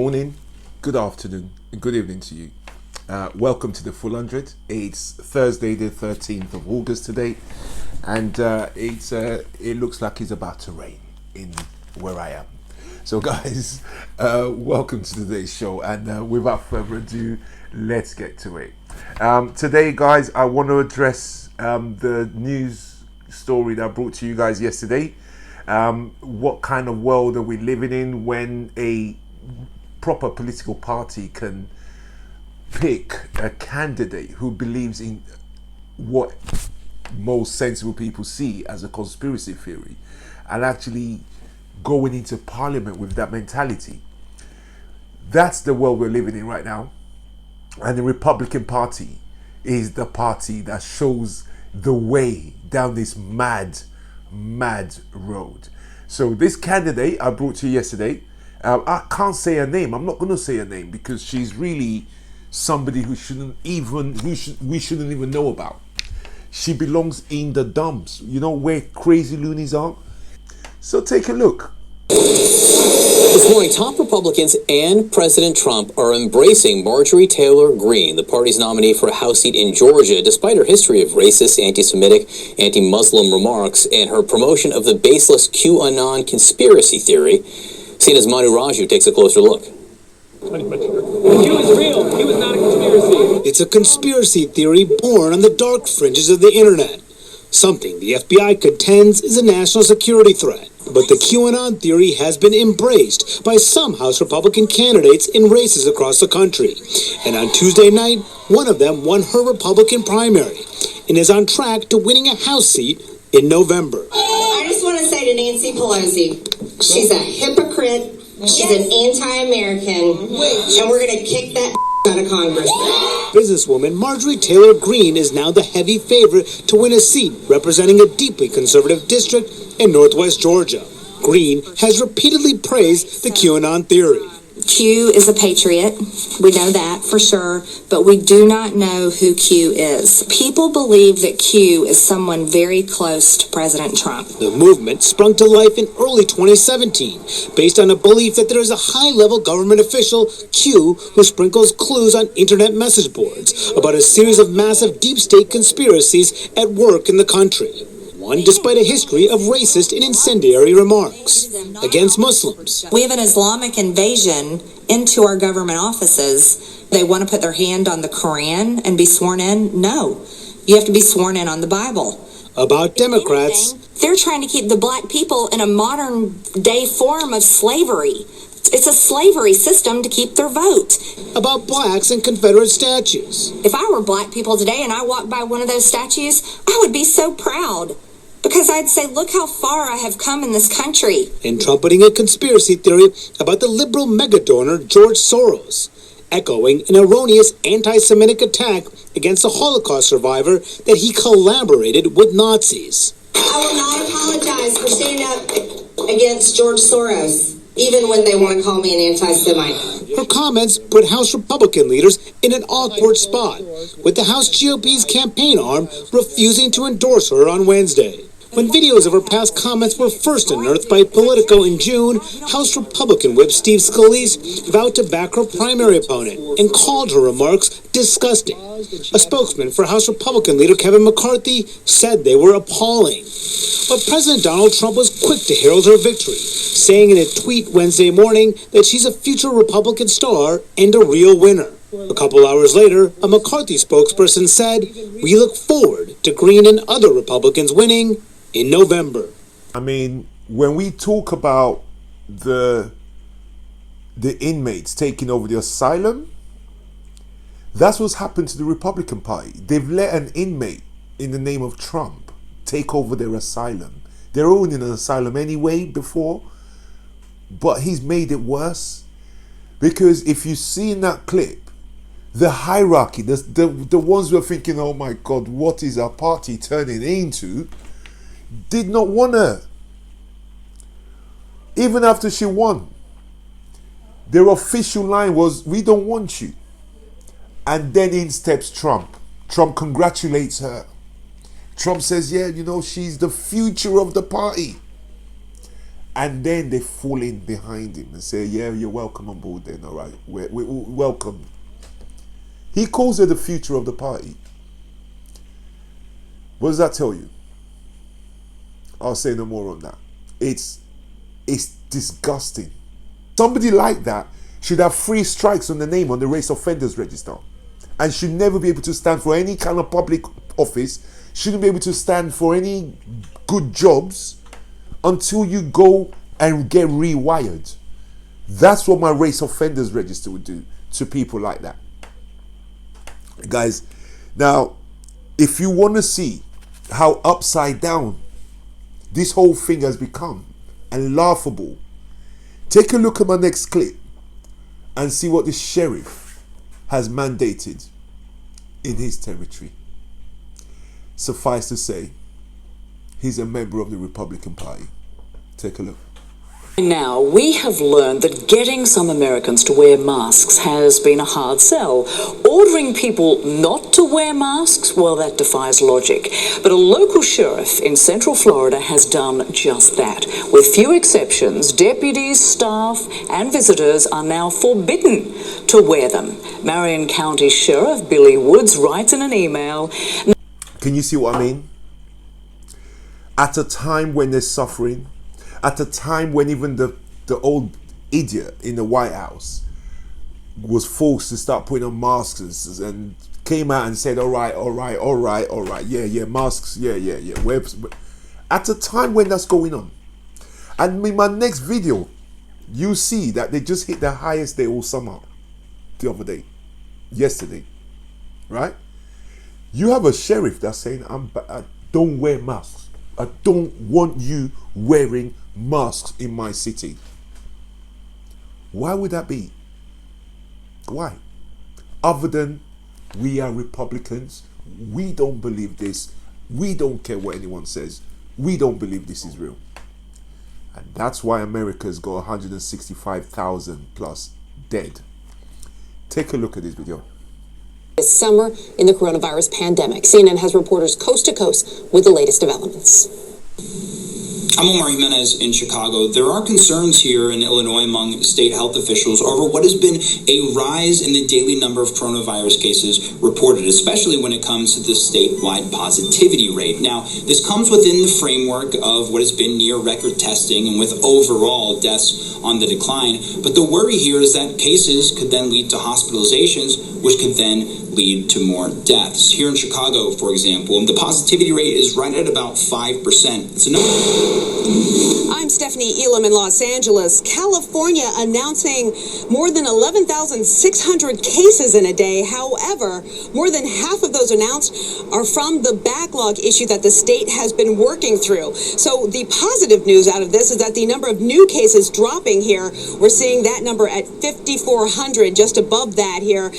Morning, good afternoon, and good evening to you. Welcome to the Full 100. It's Thursday, the 13th of August today, and it looks like it's about to rain in where I am. So, guys, welcome to today's show, and without further ado, let's get to it. Today, guys, I want to address the news story that I brought to you guys yesterday. What kind of world are we living in when a proper political party can pick a candidate who believes in what most sensible people see as a conspiracy theory and actually going into parliament with that mentality? That's the world we're living in right now. And the Republican Party is the party that shows the way down this mad road. So this candidate I brought to you yesterday, I can't say her name. I'm not going to say her name because she's really somebody who we shouldn't even know about. She belongs in the dumps, you know, where crazy loonies are. So take a look. This morning, top Republicans and President Trump are embracing Marjorie Taylor Greene, the party's nominee for a House seat in Georgia, despite her history of racist, anti-Semitic, anti-Muslim remarks and her promotion of the baseless QAnon conspiracy theory. CNN's Manu Raju takes a closer look. He was real. He was not a conspiracy. It's a conspiracy theory born on the dark fringes of the internet. Something the FBI contends is a national security threat. But the QAnon theory has been embraced by some House Republican candidates in races across the country. And on Tuesday night, one of them won her Republican primary and is on track to winning a House seat in November. I just want to say to Nancy Pelosi, she's a hypocrite, she's an anti-American, and we're going to kick that out of Congress. Businesswoman Marjorie Taylor Greene is now the heavy favorite to win a seat representing a deeply conservative district in Northwest Georgia. Greene has repeatedly praised the QAnon theory. Q is a patriot. We know that for sure, but we do not know who Q is. People believe that Q is someone very close to President Trump. The movement sprung to life in early 2017, based on a belief that there is a high-level government official, Q, who sprinkles clues on internet message boards about a series of massive deep state conspiracies at work in the country. One despite a history of racist and incendiary remarks against Muslims. We have an Islamic invasion into our government offices. They want to put their hand on the Quran and be sworn in? No. You have to be sworn in on the Bible. About Democrats, they're trying to keep the black people in a modern day form of slavery. It's a slavery system to keep their vote. About blacks and Confederate statues. If I were black people today and I walked by one of those statues, I would be so proud. Because I'd say, look how far I have come in this country. And trumpeting a conspiracy theory about the liberal mega-donor George Soros, echoing an erroneous anti-Semitic attack against a Holocaust survivor that he collaborated with Nazis. I will not apologize for standing up against George Soros, even when they want to call me an anti-Semite. Her comments put House Republican leaders in an awkward spot, with the House GOP's campaign arm refusing to endorse her on Wednesday. When videos of her past comments were first unearthed by Politico in June, House Republican Whip Steve Scalise vowed to back her primary opponent and called her remarks disgusting. A spokesman for House Republican leader Kevin McCarthy said they were appalling. But President Donald Trump was quick to herald her victory, saying in a tweet Wednesday morning that she's a future Republican star and a real winner. A couple hours later, a McCarthy spokesperson said, "We look forward to Greene and other Republicans winning in November." I mean, when we talk about the inmates taking over the asylum, that's what's happened to the Republican Party. They've let an inmate in the name of Trump take over their asylum. They're all in an asylum anyway before, but he's made it worse. Because if you see in that clip, the hierarchy, the ones who are thinking, oh my God, what is our party turning into, did not want her. Even after she won, their official line was, we don't want you. And then in steps Trump. Trump congratulates her. Trump says, yeah, you know, she's the future of the party. And then they fall in behind him and say, yeah, you're welcome on board then, all right, we're welcome. He calls her the future of the party. What does that tell you? I'll say no more on that. It's disgusting. Somebody like that should have 3 strikes on the name on the race offenders register and should never be able to stand for any kind of public office, shouldn't be able to stand for any good jobs until you go and get rewired. That's what my race offenders register would do to people like that. Guys, now, if you want to see how upside down this whole thing has become and laughable, take a look at my next clip and see what the sheriff has mandated in his territory. Suffice to say, he's a member of the Republican Party. Take a look. Now, we have learned that getting some Americans to wear masks has been a hard sell. Ordering people not to wear masks, well, that defies logic. But a local sheriff in Central Florida has done just that. With few exceptions, deputies, staff, and visitors are now forbidden to wear them. Marion County Sheriff Billy Woods writes in an email. Can you see what I mean? At a time when they're suffering, at a time when even the old idiot in the White House was forced to start putting on masks and came out and said, all right, yeah, masks, yeah. At a time when that's going on. And in my next video, you see that they just hit the highest day all summer the other day, yesterday, right? You have a sheriff that's saying, I don't wear masks. I don't want you wearing masks in my city. Why would that be? Why? Other than we are Republicans, we don't believe this, we don't care what anyone says, we don't believe this is real. And that's why America's got 165,000 plus dead. Take a look at this video. This summer in the coronavirus pandemic. CNN has reporters coast to coast with the latest developments. I'm Omar Jimenez in Chicago. There are concerns here in Illinois among state health officials over what has been a rise in the daily number of coronavirus cases reported, especially when it comes to the statewide positivity rate. Now, this comes within the framework of what has been near record testing and with overall deaths on the decline. But the worry here is that cases could then lead to hospitalizations, which could then lead to more deaths. Here in Chicago, for example, the positivity rate is right at about 5%. It's a number. I'm Stephanie Elam in Los Angeles. California announcing more than 11,600 cases in a day. However, more than half of those announced are from the backlog issue that the state has been working through. So the positive news out of this is that the number of new cases dropping here. We're seeing that number at 5,400, just above that here.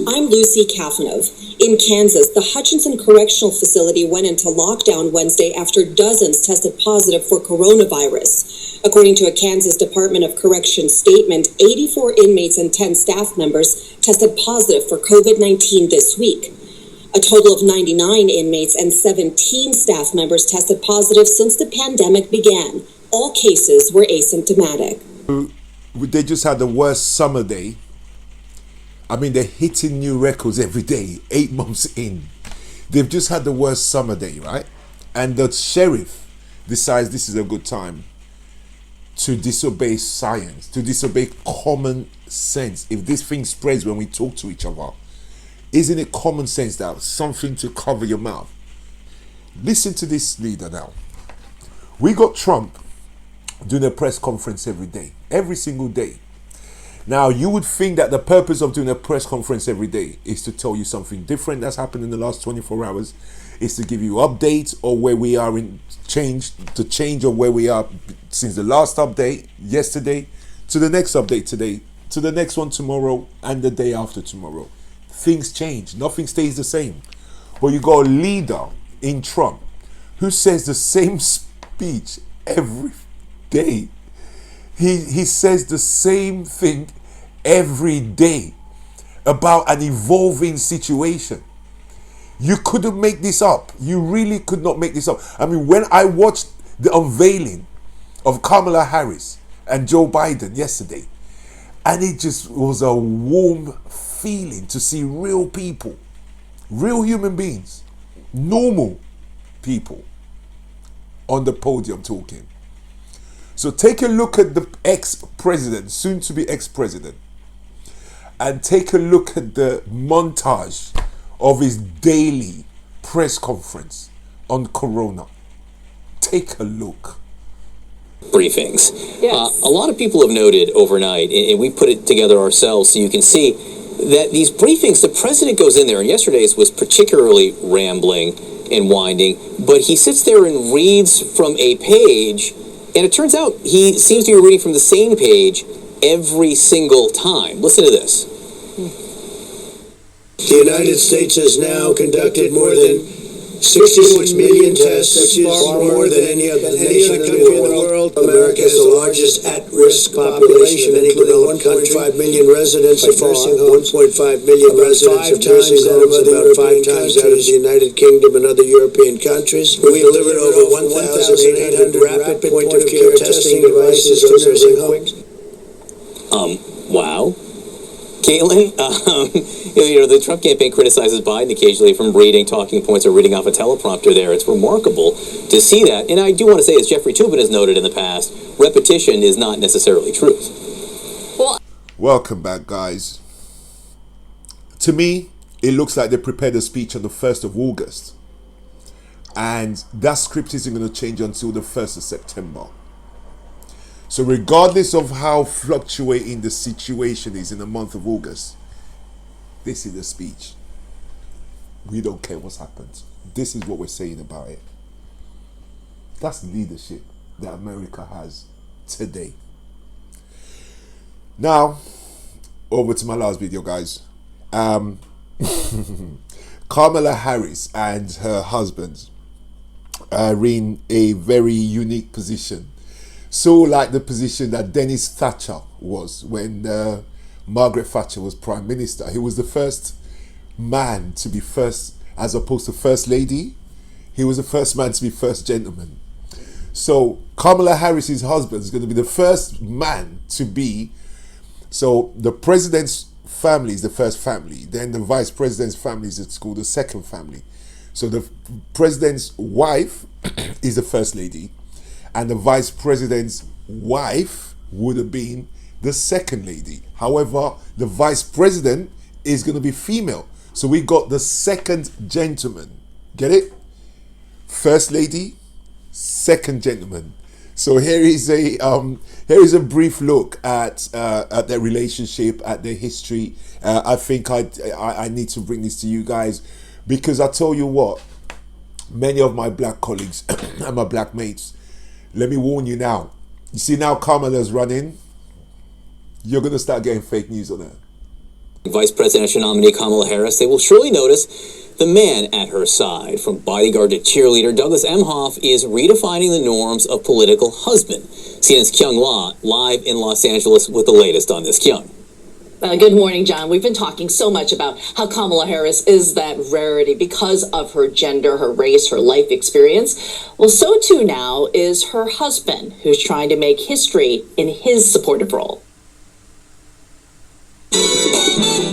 I'm Lucy Kafanov. In Kansas, the Hutchinson Correctional Facility went into lockdown Wednesday after dozens tested positive for coronavirus. According to a Kansas Department of Corrections statement, 84 inmates and 10 staff members tested positive for COVID-19 this week. A total of 99 inmates and 17 staff members tested positive since the pandemic began. All cases were asymptomatic. They just had the worst summer day. I mean, they're hitting new records every day, 8 months in. They've just had the worst summer day, right? And the sheriff decides this is a good time to disobey science, to disobey common sense. If this thing spreads when we talk to each other, isn't it common sense that something to cover your mouth? Listen to this leader now. We got Trump doing a press conference every single day. Now, you would think that the purpose of doing a press conference every day is to tell you something different that's happened in the last 24 hours, is to give you updates or where we are in change of where we are since the last update yesterday to the next update today, to the next one tomorrow and the day after tomorrow. Things change. Nothing stays the same. But you got a leader in Trump who says the same speech every day. He says the same thing every day about an evolving situation. You couldn't make this up. You really could not make this up. I mean, when I watched the unveiling of Kamala Harris and Joe Biden yesterday. And it just was a warm feeling to see real people, real human beings, normal people on the podium talking. So take a look at the ex-president, soon to be ex-president, and take a look at the montage of his daily press conference on Corona. Take a look. Briefings. Yes. A lot of people have noted overnight, and we put it together ourselves so you can see that these briefings, the president goes in there, and yesterday's was particularly rambling and winding, but he sits there and reads from a page, and it turns out he seems to be reading from the same page every single time. Listen to this. The United States has now conducted more than 66 million tests, which is far more than any other nation in the world. America has the largest at-risk population of any developed country. 1.5 million residents of nursing homes, 1.5 million residents of nursing homes, about 5 times that of the United Kingdom and other European countries. We've delivered over 1,800 rapid point-of-care testing devices to nursing homes. Wow. Caitlin, the Trump campaign criticizes Biden occasionally from reading talking points or reading off a teleprompter there. It's remarkable to see that. And I do want to say, as Jeffrey Toobin has noted in the past, repetition is not necessarily truth. Welcome back, guys. To me, it looks like they prepared a speech on the 1st of August. And that script isn't going to change until the 1st of September. So regardless of how fluctuating the situation is in the month of August, this is the speech. We don't care what's happened. This is what we're saying about it. That's leadership that America has today. Now, over to my last video, guys. Kamala Harris and her husband are in a very unique position. So like the position that Dennis Thatcher was when Margaret Thatcher was Prime Minister. He was the first man to be first, as opposed to First Lady. He was the first man to be First Gentleman. So Kamala Harris's husband is going to be the first man to be. So the president's family is the first family. Then the vice president's family is called the second family. So the president's wife is the First Lady. And the vice president's wife would have been the second lady. However, the vice president is going to be female. So we got the second gentleman. Get it? First lady, second gentleman. So here is a brief look at their relationship, at their history. I think I need to bring this to you guys because I tell you what, many of my black colleagues and my black mates, let me warn you now. You see now Kamala's running, you're going to start getting fake news on her. Vice presidential nominee Kamala Harris, they will surely notice the man at her side. From bodyguard to cheerleader, Douglas Emhoff is redefining the norms of political husband. CNN's Kyung La live in Los Angeles with the latest on this. Kyung. Good morning, John. We've been talking so much about how Kamala Harris is that rarity because of her gender, her race, her life experience. Well, so too now is her husband, who's trying to make history in his supportive role.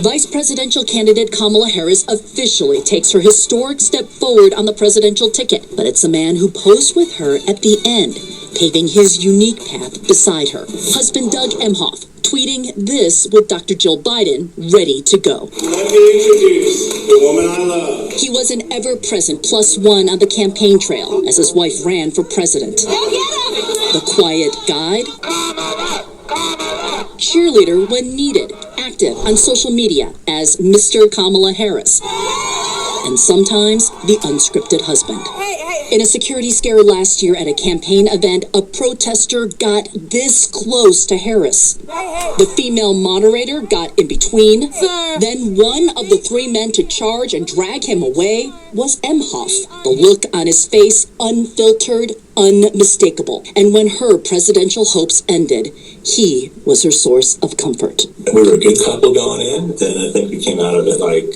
Vice presidential candidate Kamala Harris officially takes her historic step forward on the presidential ticket, but it's the man who posed with her at the end, paving his unique path beside her. Husband Doug Emhoff tweeting this with Dr. Jill Biden ready to go. Let me introduce the woman I love. He was an ever-present +1 on the campaign trail as his wife ran for president. The quiet guide, cheerleader when needed, active on social media as Mr. Kamala Harris, and sometimes the unscripted husband. In a security scare last year at a campaign event, a protester got this close to Harris. The female moderator got in between. Then one of the three men to charge and drag him away was Emhoff. The look on his face, unfiltered, unmistakable. And when her presidential hopes ended, he was her source of comfort. We were a good couple going in, and I think we came out of it like,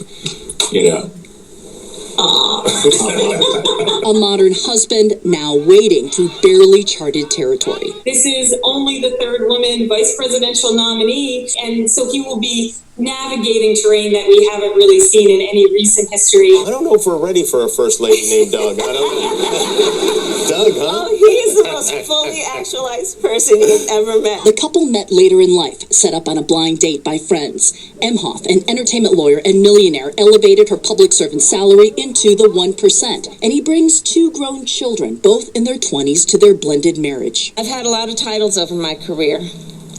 A modern husband now wading through barely charted territory. This is only the third woman vice presidential nominee, and so he will be navigating terrain that we haven't really seen in any recent history. I don't know if we're ready for a first lady named Doug. I don't know. Doug, huh? Oh, he's the most fully actualized person you've ever met. The couple met later in life, set up on a blind date by friends. Emhoff, an entertainment lawyer and millionaire, elevated her public servant salary into the 1%. And he brings 2 grown children, both in their 20s, to their blended marriage. I've had a lot of titles over my career,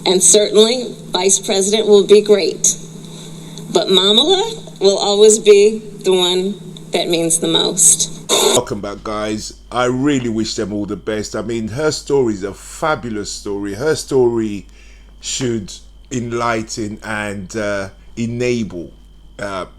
and certainly vice president will be great. But Mamala will always be the one that means the most. Welcome back, guys. I really wish them all the best. I mean, her story is a fabulous story. Her story should enlighten and enable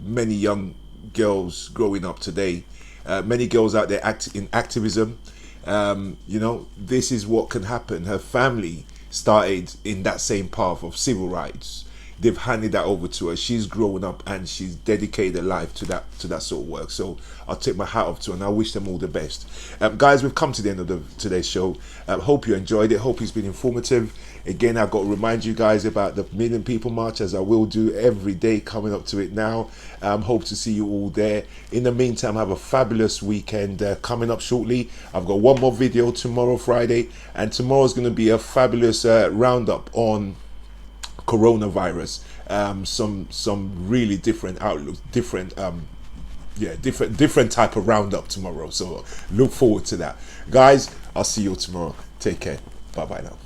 many young girls growing up today. Many girls out there in activism. You know, this is what can happen. Her family started in that same path of civil rights. They've handed that over to her. She's grown up and she's dedicated her life to that sort of work. So I'll take my hat off to her and I wish them all the best. Guys, we've come to the end of today's show. Hope you enjoyed it. Hope it's been informative. Again, I've got to remind you guys about the Million People March, as I will do every day coming up to it now. Hope to see you all there. In the meantime, have a fabulous weekend coming up shortly. I've got one more video tomorrow, Friday, and tomorrow's going to be a fabulous roundup on coronavirus. Some really different outlooks, different type of roundup tomorrow. So look forward to that, guys. I'll see you tomorrow. Take care. Bye bye now.